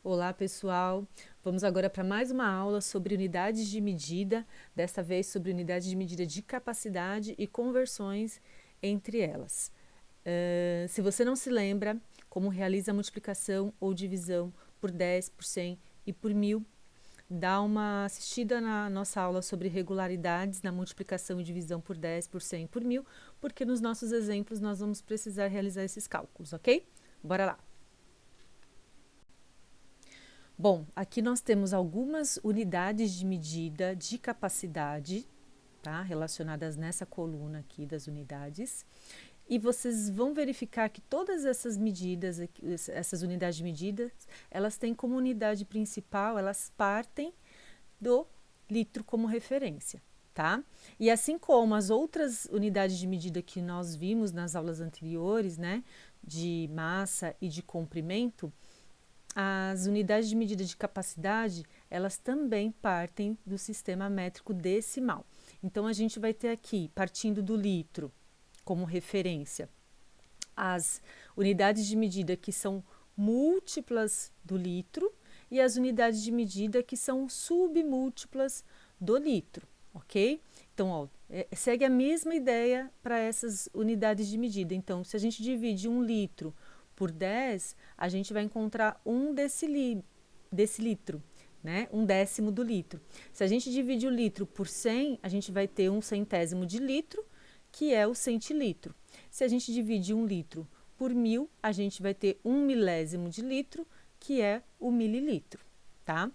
Olá, pessoal! Vamos agora para mais uma aula sobre unidades de medida, desta vez sobre unidades de medida de capacidade e conversões entre elas. Se você não se lembra como realiza a multiplicação ou divisão por 10, por 100 e por 1000, dá uma assistida na nossa aula sobre regularidades na multiplicação e divisão por 10, por 100 e por 1000, porque nos nossos exemplos nós vamos precisar realizar esses cálculos, ok? Bora lá! Bom, aqui nós temos algumas unidades de medida de capacidade, tá? Relacionadas nessa coluna aqui das unidades. E vocês vão verificar que todas essas medidas, essas unidades de medida, elas têm como unidade principal, elas partem do litro como referência, tá? E assim como as outras unidades de medida que nós vimos nas aulas anteriores, né, de massa e de comprimento, as unidades de medida de capacidade, elas também partem do sistema métrico decimal. Então, a gente vai ter aqui, partindo do litro como referência, as unidades de medida que são múltiplas do litro e as unidades de medida que são submúltiplas do litro, ok? Então, ó, segue a mesma ideia para essas unidades de medida. Então, se a gente divide 1 litro por 10, a gente vai encontrar 1 decilitro, né? 1/10 do litro. Se a gente divide o litro por 100, a gente vai ter 1/100º de litro, que é o centilitro. Se a gente divide 1 litro por 1000, a gente vai ter 1/1000 de litro, que é o mililitro, tá?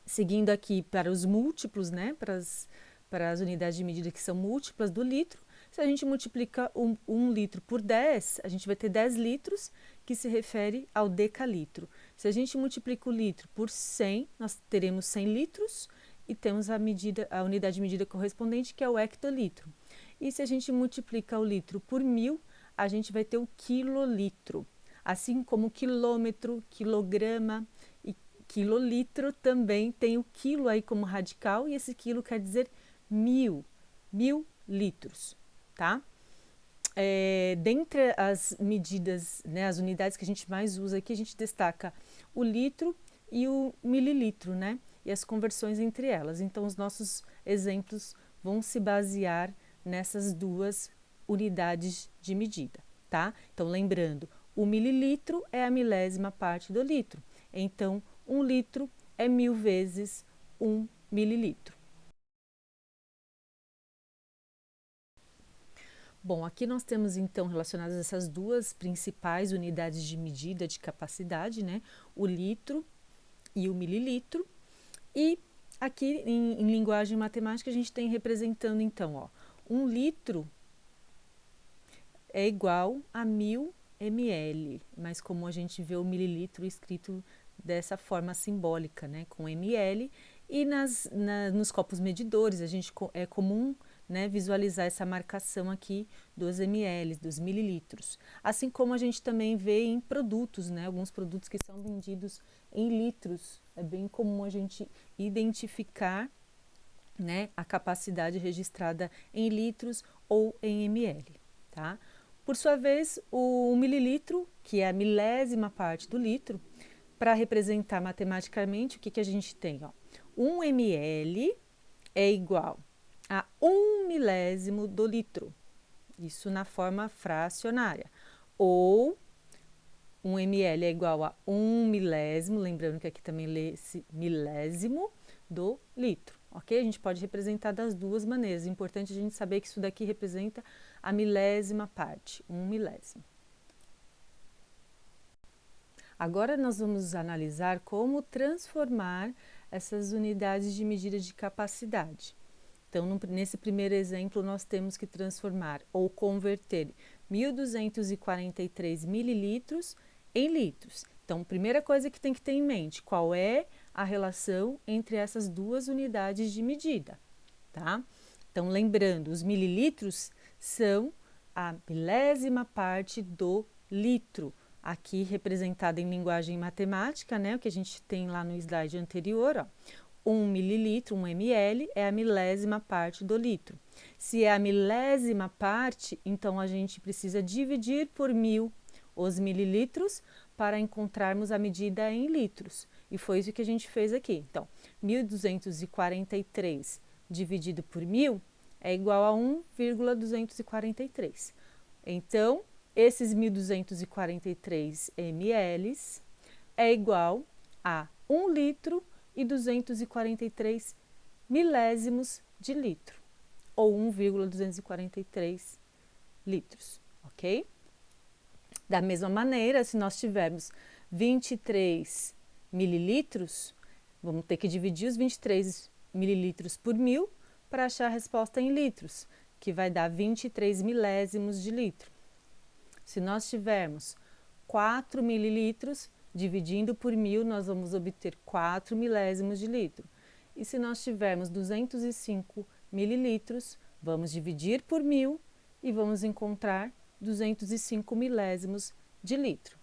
Seguindo aqui para os múltiplos, né? Para as unidades de medida que são múltiplas do litro, se a gente multiplica 1 litro por 10, a gente vai ter 10 litros, que se refere ao decalitro. Se a gente multiplica o litro por 100, nós teremos 100 litros e temos a unidade de medida correspondente, que é o hectolitro. E se a gente multiplica o litro por 1000, a gente vai ter o quilolitro. Assim como quilômetro, quilograma e quilolitro também tem o quilo aí como radical, e esse quilo quer dizer 1000 litros, tá? Dentre as medidas, né, as unidades que a gente mais usa aqui, a gente destaca o litro e o mililitro, né? E as conversões entre elas. Então, os nossos exemplos vão se basear nessas duas unidades de medida, tá? Então, lembrando, o mililitro é a milésima parte do litro. Então, 1 litro é 1000 vezes 1 mililitro. Bom, aqui nós temos então relacionadas essas duas principais unidades de medida de capacidade, né? O litro e o mililitro. E aqui em linguagem matemática a gente tem representando então, ó, 1 litro é igual a 1000 ml, mas como a gente vê o mililitro escrito dessa forma simbólica, né, com ml, e nos copos medidores é comum, né, visualizar essa marcação aqui dos ml, dos mililitros. Assim como a gente também vê em produtos, né, alguns produtos que são vendidos em litros. É bem comum a gente identificar, né, a capacidade registrada em litros ou em ml, tá? Por sua vez, o mililitro, que é a milésima parte do litro, para representar matematicamente, o que, que a gente tem? Ó? 1 ml é igual a 1 milésimo do litro, isso na forma fracionária. Ou 1 ml é igual a 1 milésimo, lembrando que aqui também lê-se milésimo do litro, ok? A gente pode representar das duas maneiras. É importante a gente saber que isso daqui representa a milésima parte, 1 milésimo. Agora nós vamos analisar como transformar essas unidades de medida de capacidade. Então, nesse primeiro exemplo, nós temos que transformar ou converter 1.243 mililitros em litros. Então, primeira coisa que tem que ter em mente, qual é a relação entre essas duas unidades de medida, tá? Então, lembrando, os mililitros são a milésima parte do litro, aqui representada em linguagem matemática, né? O que a gente tem lá no slide anterior, ó. 1 mililitro, 1 ml, é a milésima parte do litro. Se é a milésima parte, então a gente precisa dividir por 1000 os mililitros para encontrarmos a medida em litros. E foi isso que a gente fez aqui. Então, 1.243 dividido por 1.000 é igual a 1,243. Então, esses 1.243 ml é igual a 1 litro e 243 milésimos de litro, ou 1,243 litros, ok? Da mesma maneira, se nós tivermos 23 mililitros, vamos ter que dividir os 23 mililitros por 1.000 para achar a resposta em litros, que vai dar 23 milésimos de litro. Se nós tivermos 4 mililitros, dividindo por 1.000, nós vamos obter 4 milésimos de litro. E se nós tivermos 205 mililitros, vamos dividir por 1.000 e vamos encontrar 205 milésimos de litro.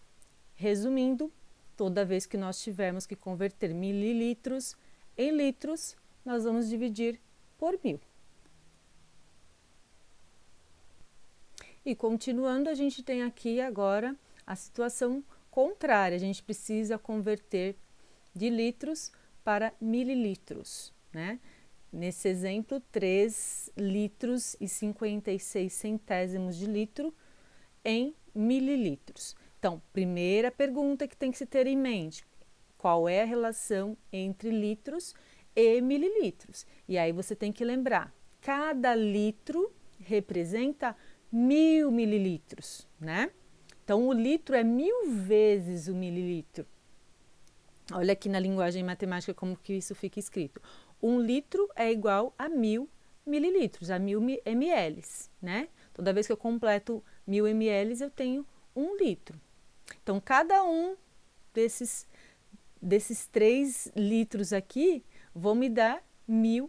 Resumindo, toda vez que nós tivermos que converter mililitros em litros, nós vamos dividir por 1.000. E continuando, a gente tem aqui agora a situação contrária. A gente precisa converter de litros para mililitros, né? Nesse exemplo, 3 litros e 56 centésimos de litro em mililitros. Então, primeira pergunta que tem que se ter em mente, qual é a relação entre litros e mililitros? E aí você tem que lembrar, cada litro representa 1.000 mililitros, né? Então, o litro é 1.000 vezes o mililitro. Olha aqui na linguagem matemática como que isso fica escrito. 1 litro é igual a 1.000 mililitros, a 1.000 ml, né? Toda vez que eu completo 1.000 ml, eu tenho 1 litro. Então, cada um desses 3 litros aqui vão me dar 1.000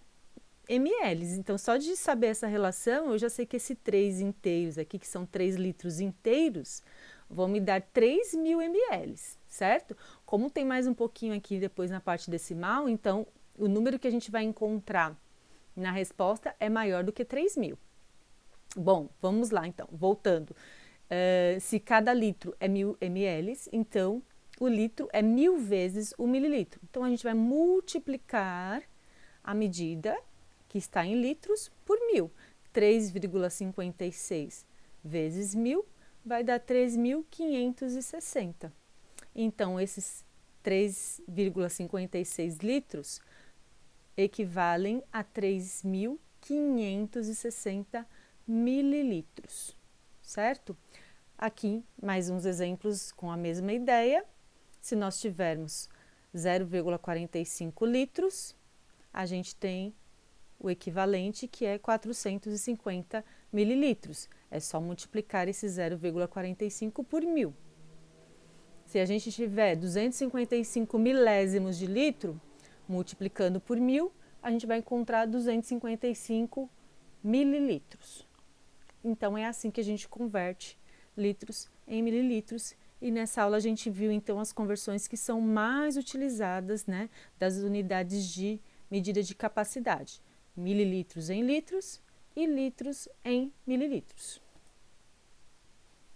ml. Então, só de saber essa relação, eu já sei que esse 3 inteiros aqui, que são 3 litros inteiros, vão me dar 3.000 ml, certo? Como tem mais um pouquinho aqui depois na parte decimal, então o número que a gente vai encontrar na resposta é maior do que 3.000. Bom, vamos lá então, voltando. Se cada litro é 1.000 ml, então o litro é 1.000 vezes o mililitro. Então a gente vai multiplicar a medida que está em litros por 1.000. 3,56 vezes 1.000 vai dar 3.560. Então, esses 3,56 litros equivalem a 3.560 mililitros, certo? Aqui, mais uns exemplos com a mesma ideia. Se nós tivermos 0,45 litros, a gente tem o equivalente, que é 450 mililitros. É só multiplicar esse 0,45 por 1.000. Se a gente tiver 255 milésimos de litro, multiplicando por 1.000, a gente vai encontrar 255 mililitros. Então, é assim que a gente converte litros em mililitros. E nessa aula a gente viu, então, as conversões que são mais utilizadas, né, das unidades de medida de capacidade. Mililitros em litros e litros em mililitros.